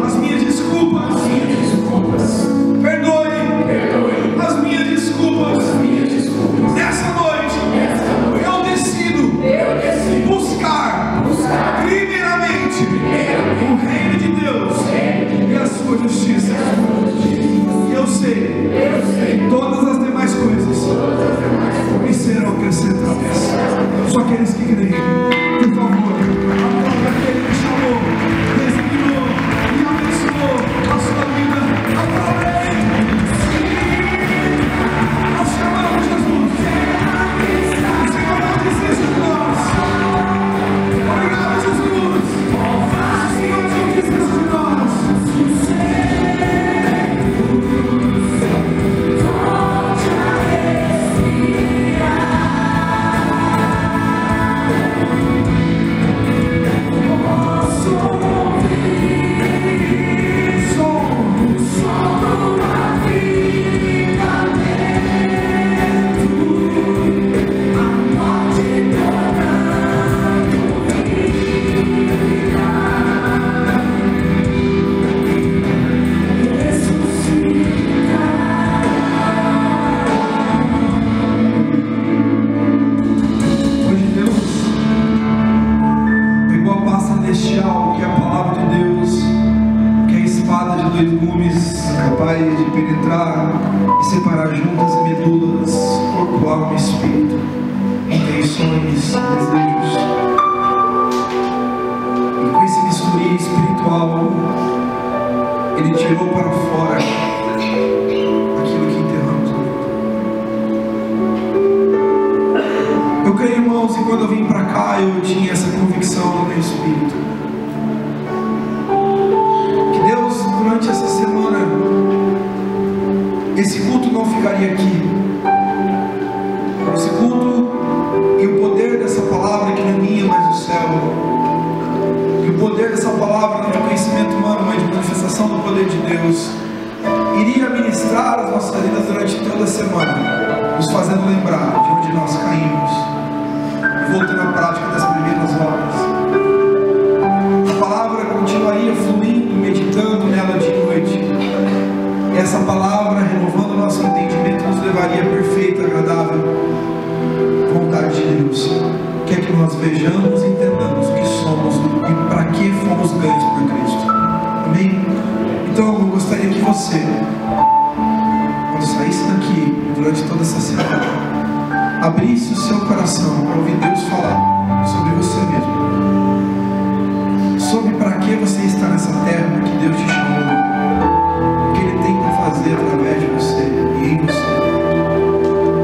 Speaker 1: as minhas desculpas. Perdoe as minhas desculpas. Nessa noite eu decido buscar primeiramente o reino de Deus e a sua justiça. E eu sei que todas as demais coisas me serão acrescentadas. Só aqueles que creem, por favor, aplauda aquele que chamou, designou e abençoou a sua vida. Aplauda ele. Nós chamamos Jesus. O Senhor não desiste de nós. Obrigado, Jesus. O Senhor não desiste de nós. Capaz de penetrar e separar juntas e medulas, corpo, alma e espírito, intenções, desejos. E com esse bisturi espiritual, ele tirou para fora aquilo que enterramos. Eu creio, irmãos, e quando eu vim para cá, eu tinha essa convicção no meu espírito. Durante essa semana, esse culto não ficaria aqui. Esse culto e o poder dessa palavra que não é minha, mas do céu, e o poder dessa palavra não de conhecimento humano, mas de manifestação do poder de Deus, iria ministrar as nossas vidas durante toda a semana, nos fazendo lembrar de onde nós caímos e voltando à prática das primeiras obras. A palavra continuaria fluindo, meditando nela de noite. E essa palavra, renovando o nosso entendimento, nos levaria à perfeita, agradável vontade de Deus. Quer que nós vejamos e entendamos o que somos e para que fomos ganhos por Cristo. Amém? Então eu gostaria que você, quando saísse daqui durante toda essa semana, abrisse o seu coração para ouvir Deus falar sobre você mesmo, sobre para que você está nessa terra, que Deus te chamou, o que Ele tem para fazer através de você e em você.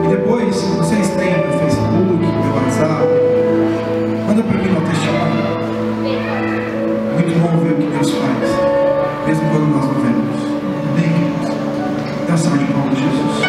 Speaker 1: E depois, se vocês têm no Facebook, no WhatsApp, manda para mim no testemunho. Muito bom ver o que Deus faz, mesmo quando nós não vemos. Amém? Dá uma salva de palmas, Jesus.